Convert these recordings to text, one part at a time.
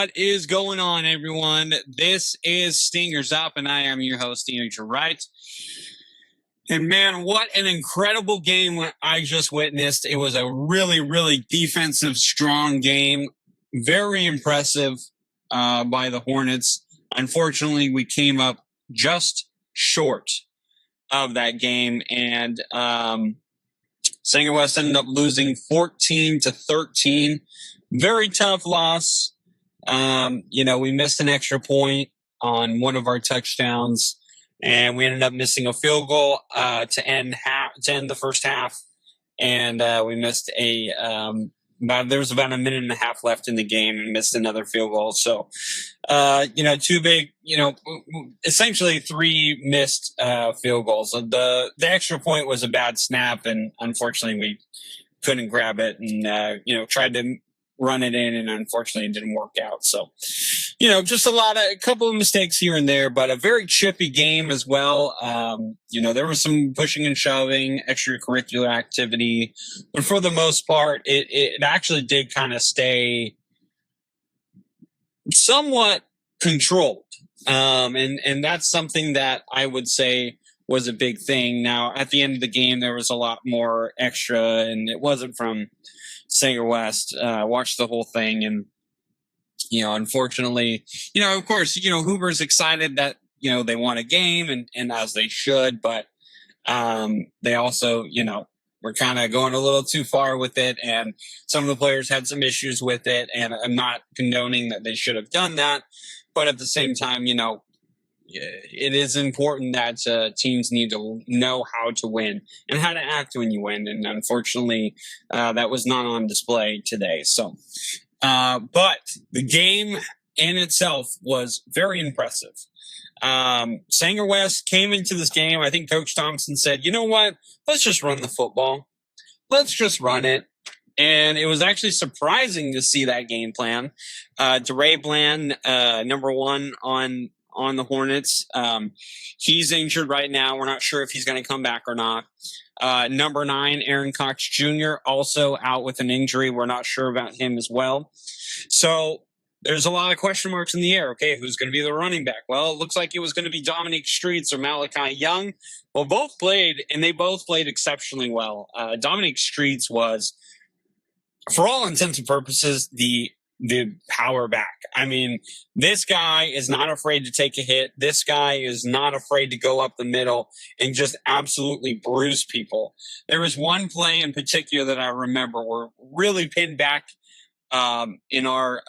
What is going on, everyone? This is Stingers Up, and I am your host, Ian Wright. And man, what an incredible game I just witnessed. It was a really, really defensive, strong game. Very impressive by the Hornets. Unfortunately, we came up just short of that game, and Sanger West ended up losing 14-13. Very tough loss. We missed an extra point on one of our touchdowns, and we ended up missing a field goal to end the first half. And we missed there was about a minute and a half left in the game and missed another field goal. So, essentially 3 missed field goals. The extra point was a bad snap, and unfortunately we couldn't grab it, and tried to run it in, and unfortunately it didn't work out. So, just a couple of mistakes here and there, but a very chippy game as well. There was some pushing and shoving, extracurricular activity, but for the most part, it actually did kind of stay somewhat controlled. And that's something that I would say was a big thing. Now, at the end of the game, there was a lot more extra, and it wasn't from Sanger West. Watched the whole thing, and unfortunately, of course, Hoover's excited that they won a game, and as they should, but they also were kind of going a little too far with it, and some of the players had some issues with it, and I'm not condoning that they should have done that, but at the same time, it is important that teams need to know how to win and how to act when you win. And unfortunately, that was not on display today. So, but the game in itself was very impressive. Sanger West came into this game. I think Coach Thompson said, you know what? Let's just run the football. Let's just run it. And it was actually surprising to see that game plan. DeRay Bland, number 1 on the Hornets. He's injured right now. We're not sure if he's going to come back or not. Number 9, Aaron Cox Jr., also out with an injury. We're not sure about him as well. So there's a lot of question marks in the air. Okay, who's going to be the running back? Well, it looks like it was going to be Dominique Streets or Malachi Young. Well, both played, and they both played exceptionally well. Dominique Streets was, for all intents and purposes, the power back. I mean, this guy is not afraid to take a hit. This guy is not afraid to go up the middle and just absolutely bruise people. There was one play in particular that I remember where really pinned back in our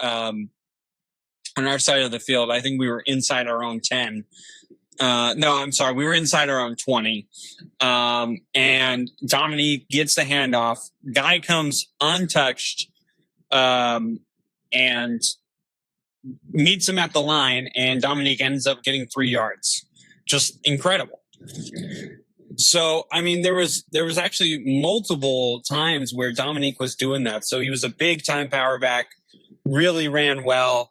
on our side of the field. I think we were inside our own 10. No, I'm sorry. We were inside our own 20. And Dominique gets the handoff. Guy comes untouched. And meets him at the line, and Dominique ends up getting 3 yards. Just incredible. So, I mean, there was actually multiple times where Dominique was doing that. So he was a big time power back, really ran well.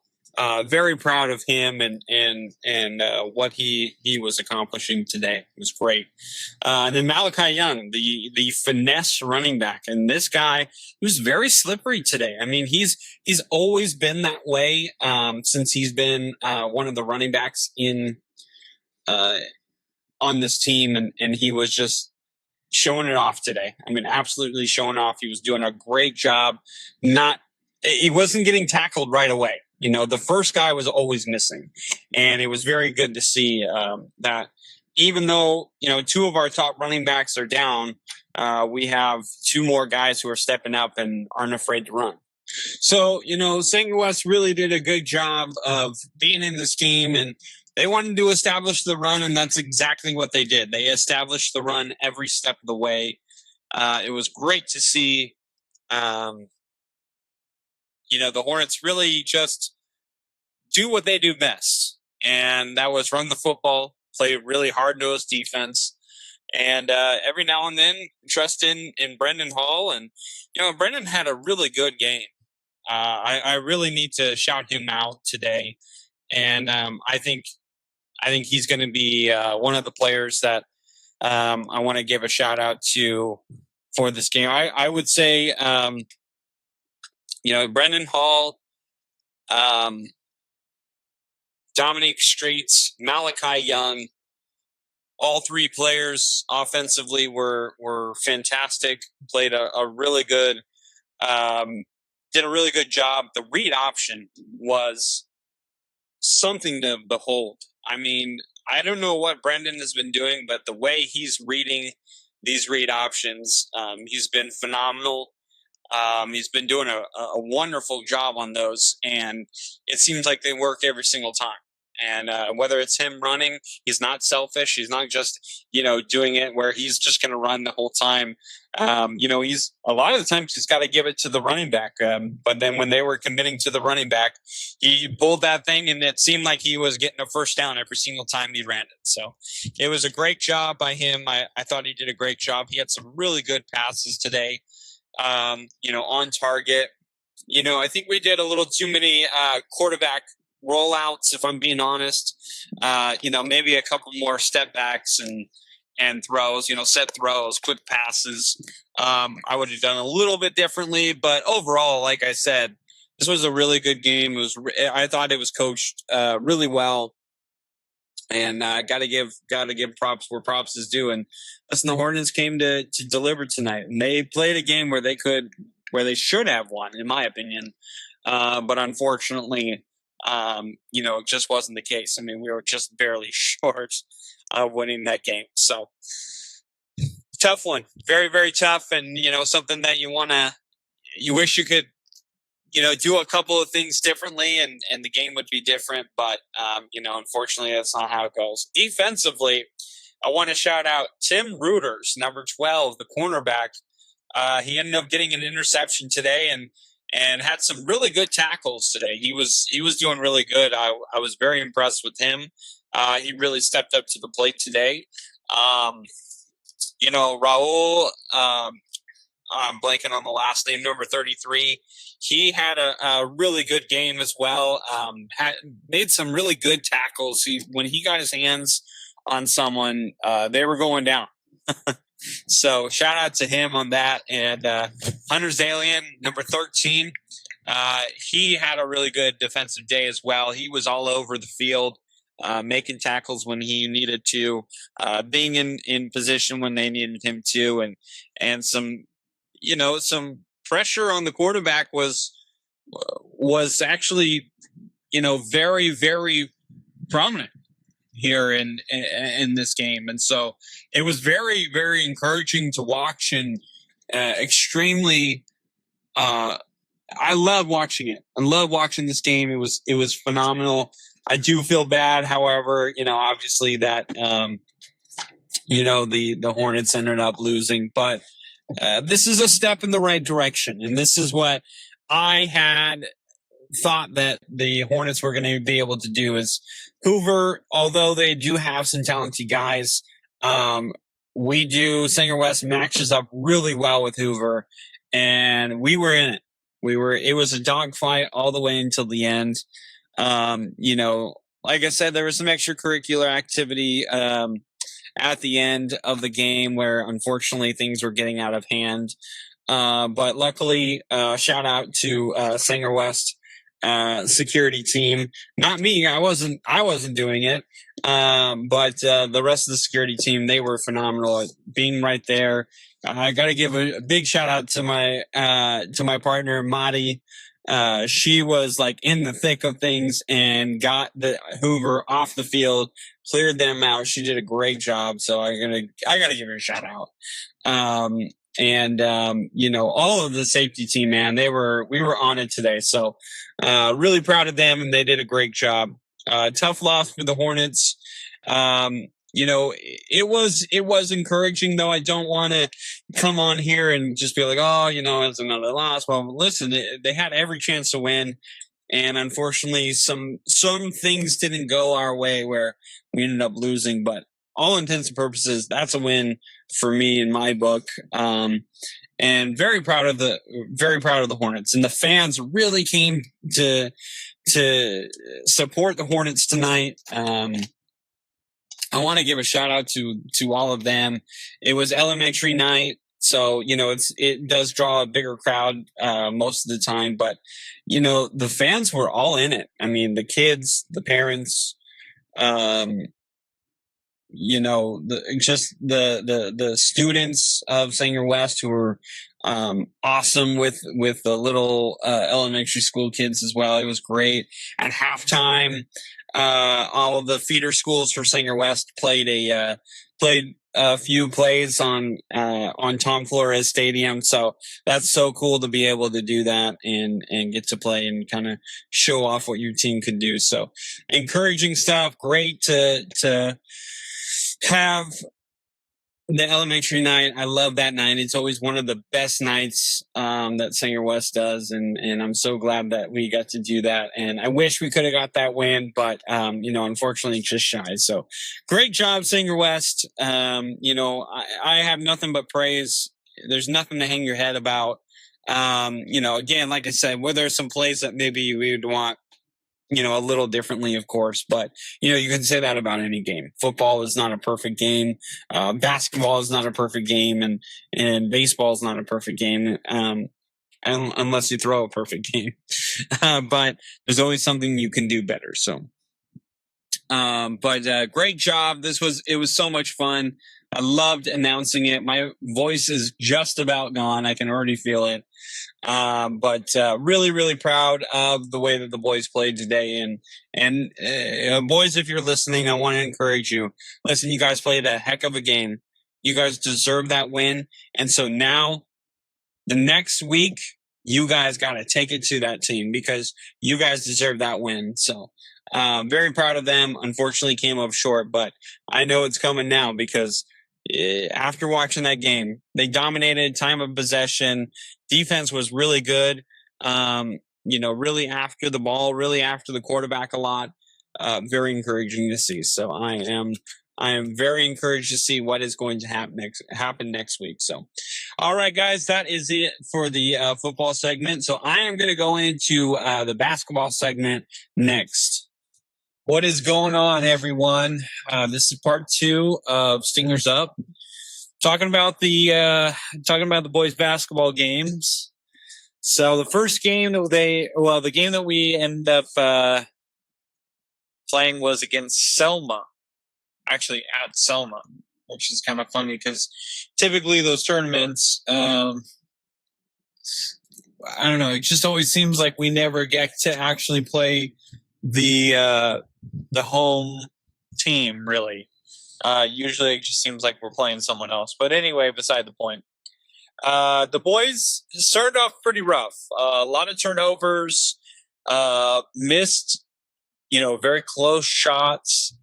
Very proud of him and what he was accomplishing today. It was great. And then Malachi Young, the finesse running back, and this guy was very slippery today. I mean, he's always been that way since he's been one of the running backs on this team, and he was just showing it off today. I mean, absolutely showing off. He was doing a great job. He wasn't getting tackled right away. The first guy was always missing, and it was very good to see that even though, 2 of our top running backs are down, we have 2 more guys who are stepping up and aren't afraid to run. So, Sanger West really did a good job of being in this game, and they wanted to establish the run, and that's exactly what they did. They established the run every step of the way. It was great to see, the Hornets really just do what they do best, and that was run the football, play really hard-nosed defense, and every now and then trust in Brendan Hall. And Brendan had a really good game. I really need to shout him out today, and I think he's going to be one of the players that I want to give a shout out to for this game. I would say, Brendan Hall Dominique Straits, Malachi Young, all three players offensively were fantastic. Played a really good, did a really good job. The read option was something to behold. I mean, I don't know what Brendan has been doing, but the way he's reading these read options, he's been phenomenal. He's been doing a wonderful job on those, and it seems like they work every single time. And whether it's him running, he's not selfish. He's not just, doing it where he's just going to run the whole time. He's a lot of the times he's got to give it to the running back. But then when they were committing to the running back, he pulled that thing, and it seemed like he was getting a first down every single time he ran it. So it was a great job by him. I thought he did a great job. He had some really good passes today. On target. I think we did a little too many quarterback rollouts, if I'm being honest. Maybe a couple more step backs and throws, set throws, quick passes. I would have done a little bit differently, but overall, like I said, this was a really good game. I thought it was coached really well. And gotta give props where props is due. And listen, the Hornets came to deliver tonight, and they played a game where they should have won, in my opinion. But unfortunately, it just wasn't the case. I mean, we were just barely short of winning that game. So tough one, very, very tough, and something that you wish you could do a couple of things differently and the game would be different. But, unfortunately, that's not how it goes. Defensively, I want to shout out Tim Reuters, number 12, the cornerback. He ended up getting an interception today and had some really good tackles today. He was doing really good. I was very impressed with him. He really stepped up to the plate today. Raul, I'm blanking on the last name, number 33. He had a really good game as well. Made some really good tackles. When he got his hands on someone, they were going down. So shout out to him on that. And Hunter Zalian, number 13, he had a really good defensive day as well. He was all over the field, making tackles when he needed to, being in position when they needed him to, and some pressure on the quarterback was actually, very, very prominent here in this game. And so it was very, very encouraging to watch, and extremely, I love watching it. I love watching this game. It was phenomenal. I do feel bad, however, obviously that, the Hornets ended up losing, but this is a step in the right direction. And this is what I had thought that the Hornets were going to be able to do. Is Hoover, although they do have some talented guys, Sanger West matches up really well with Hoover, and we were in it. It was a dogfight all the way until the end. Like I said, there was some extracurricular activity, at the end of the game where unfortunately things were getting out of hand. But luckily, shout out to Sanger West security team. Not me. I wasn't doing it. But the rest of the security team, they were phenomenal at being right there. I got to give a big shout out to my partner, Madi. She was like in the thick of things and got the Hoover off the field, cleared them out. She did a great job. So I gotta give her a shout out. All of the safety team, man, we were on it today. So, really proud of them, and they did a great job. Tough loss for the Hornets. It was encouraging, though. I don't want to come on here and just be like, it's another loss. Well, listen, they had every chance to win. And unfortunately, some things didn't go our way where we ended up losing. But all intents and purposes, that's a win for me in my book. And very proud of the Hornets. And the fans really came to support the Hornets tonight. I want to give a shout out to all of them. It was elementary night, So, it does draw a bigger crowd most of the time, but, the fans were all in it. I mean, the kids, the parents, um, the students of Sanger West who were awesome with the little elementary school kids as well. It was great. At halftime, all of the feeder schools for Sanger West played a few plays on Tom Flores Stadium. So that's so cool to be able to do that and get to play and kind of show off what your team could do. So encouraging stuff. Great to have the elementary night. I love that night. It's always one of the best nights that Sanger West does, and I'm so glad that we got to do that. And I wish we could have got that win, but unfortunately, just shy. So, great job, Sanger West. I have nothing but praise. There's nothing to hang your head about. Again, like I said, where there's some plays that maybe we would want a little differently, of course, but you can say that about any game. Football is not a perfect game. Basketball is not a perfect game, and baseball is not a perfect game. Unless you throw a perfect game, but there's always something you can do better. So, great job. It was so much fun. I loved announcing it. My voice is just about gone. I can already feel it. Really, really proud of the way that the boys played today. And boys, if you're listening, I want to encourage you. Listen, you guys played a heck of a game. You guys deserve that win. And so now, the next week, you guys got to take it to that team because you guys deserve that win. So, very proud of them. Unfortunately, came up short, but I know it's coming now because after watching that game, they dominated time of possession. Defense was really good. Really after the ball, really after the quarterback a lot. Very encouraging to see. So I am very encouraged to see what is going to happen next week. So, all right, guys, that is it for the football segment. So I am going to go into the basketball segment next. What is going on, everyone? This is part 2 of Stingers Up. Talking about the boys' basketball games. So the first game the game that we ended up playing was against Selma. Actually, at Selma, which is kind of funny because typically those tournaments, I don't know, it just always seems like we never get to actually play the home team, really. Usually it just seems like we're playing someone else. But anyway, beside the point. The boys started off pretty rough. A lot of turnovers, missed, very close shots.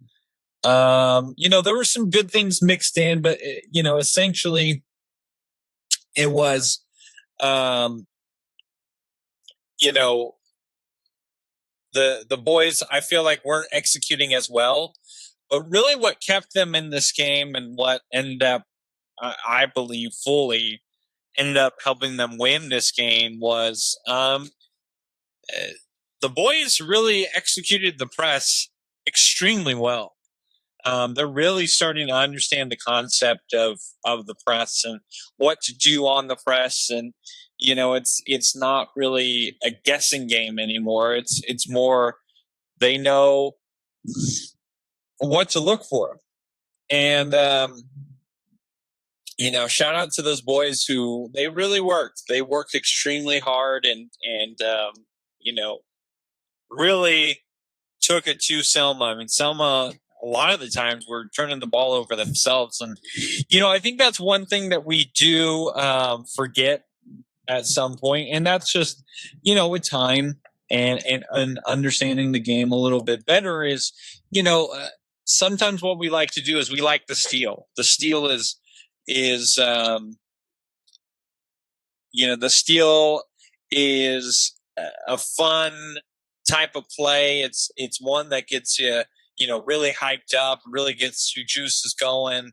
There were some good things mixed in, but, essentially it was, the boys, I feel like, weren't executing as well. But really what kept them in this game and what ended up, I believe, fully ended up helping them win this game was the boys really executed the press extremely well. They're really starting to understand the concept of the press and what to do on the press. And, it's not really a guessing game anymore. It's more, they know what to look for. And, shout out to those boys who they really worked. They worked extremely hard and really took it to Selma. I mean, Selma, a lot of the times were turning the ball over themselves. And, I think that's one thing that we do forget at some point. And that's just, with time and understanding the game a little bit better is, sometimes what we like to do is we like the steal. The steal is the steal is a fun type of play. It's one that gets you, really hyped up, really gets your juices going,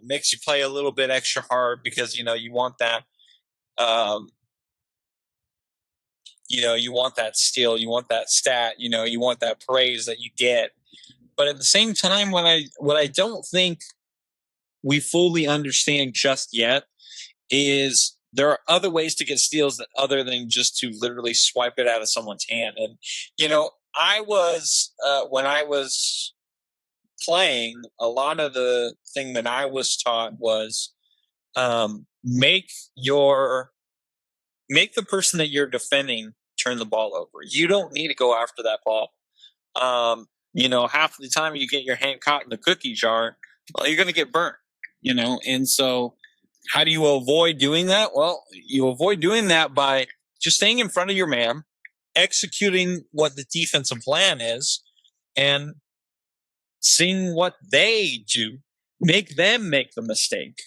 makes you play a little bit extra hard because, you want that, you want that steal, you want that stat, you want that praise that you get. But at the same time, what I don't think we fully understand just yet is there are other ways to get steals that other than just to literally swipe it out of someone's hand. And, I was, when I was playing, a lot of the thing that I was taught was make the person that you're defending turn the ball over. You don't need to go after that ball. Half of the time you get your hand caught in the cookie jar, well, you're going to get burnt, and so how do you avoid doing that? Well, you avoid doing that by just staying in front of your man, executing what the defensive plan is, and seeing what they do. Make them make the mistake.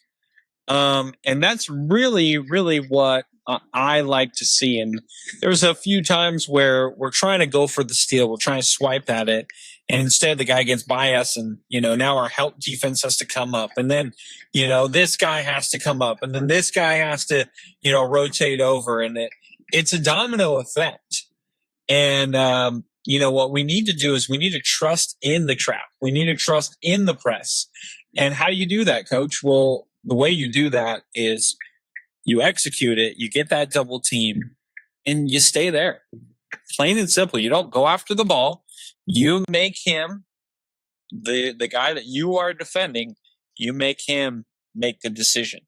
And that's really, really what I like to see. And there's a few times where we're trying to go for the steal. We're trying to swipe at it. And instead the guy gets by us and, now our help defense has to come up. And then, this guy has to come up. And then this guy has to, rotate over. And it's a domino effect. And, what we need to do is we need to trust in the trap. We need to trust in the press. And how do you do that, Coach? Well, the way you do that is you execute it, you get that double team, and you stay there. Plain and simple. You don't go after the ball. You make him, the guy that you are defending, you make him make the decision.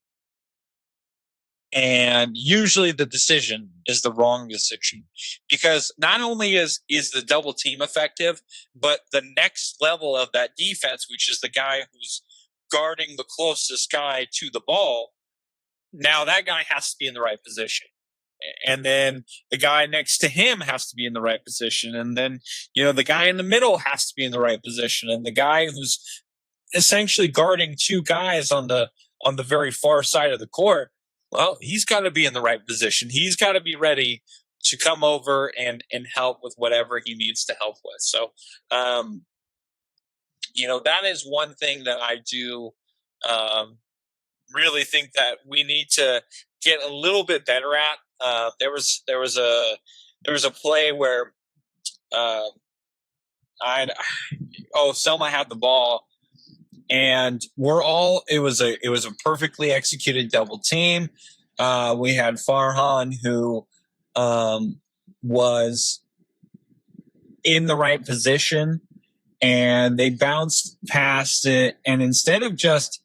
And usually the decision is the wrong decision, because not only is the double team effective, but the next level of that defense, which is the guy who's guarding the closest guy to the ball, now that guy has to be in the right position. And then the guy next to him has to be in the right position. And then, the guy in the middle has to be in the right position. And the guy who's essentially guarding two guys on the very far side of the court, well, he's got to be in the right position. He's got to be ready to come over and help with whatever he needs to help with. So, that is one thing that I do really think that we need to get a little bit better at. There was a play where Selma had the ball, and it was a perfectly executed double team. We had Farhan, who was in the right position, and they bounced past it. And instead of just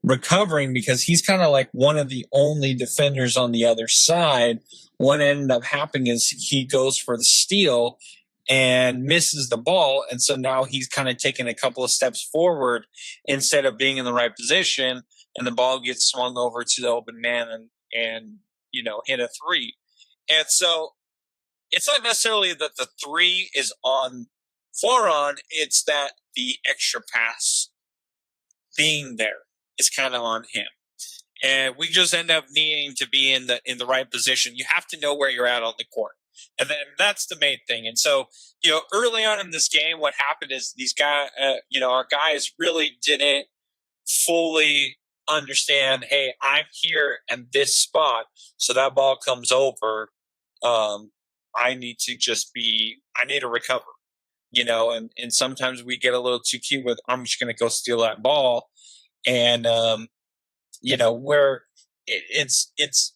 recovering, because he's kind of like one of the only defenders on the other side, what ended up happening is he goes for the steal and misses the ball. And so now he's kind of taking a couple of steps forward instead of being in the right position, and the ball gets swung over to the open man and hit a three. And so it's not necessarily that the three is on Farhan, it's that the extra pass being there is kind of on him. And we just end up needing to be in the right position. You have to know where you're at on the court. And then that's the main thing. And so, early on in this game, what happened is these guys, our guys really didn't fully understand, hey, I'm here in this spot. So that ball comes over. I need to recover, and sometimes we get a little too cute with, I'm just going to go steal that ball. And, where it's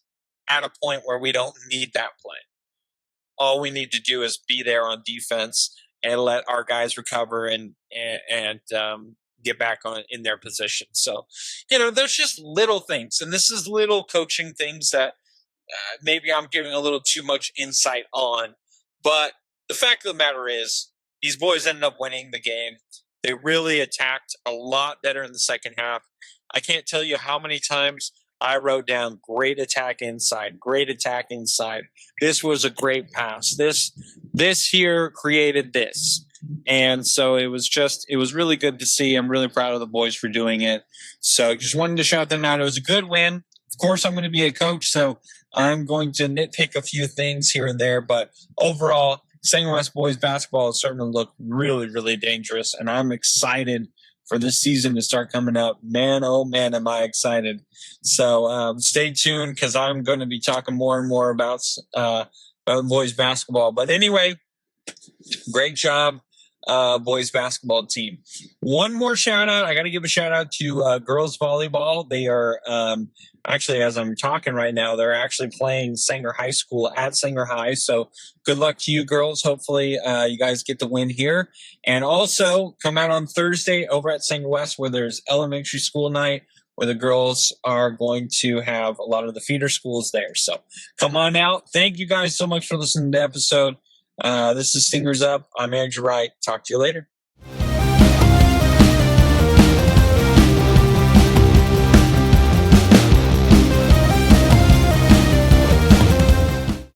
at a point where we don't need that play. All we need to do is be there on defense and let our guys recover and get back in their position. So, there's just little things, and this is little coaching things that maybe I'm giving a little too much insight on. But the fact of the matter is, these boys ended up winning the game. They really attacked a lot better in the second half. I can't tell you how many times I wrote down great attack inside, great attack inside. This was a great pass. This here created this. And so it was really good to see. I'm really proud of the boys for doing it. So just wanted to shout them out. It was a good win. Of course, I'm going to be a coach, so I'm going to nitpick a few things here and there. But overall, St. West boys basketball is starting to look really, really dangerous. And I'm excited for this season to start coming up. Man, oh man, am I excited. So stay tuned, because I'm going to be talking more and more about boys basketball. But anyway, great job. boys basketball team. One more shout out. I got to give a shout out to girls volleyball. They are actually, as I'm talking right now, they're actually playing Sanger High School at Sanger High. So good luck to you girls. Hopefully you guys get the win here. And also come out on Thursday over at Sanger West where there's elementary school night, where the girls are going to have a lot of the feeder schools there. So come on out. Thank you guys so much for listening to the episode. This is Stingers Up. I'm Andrew Wright. Talk to you later.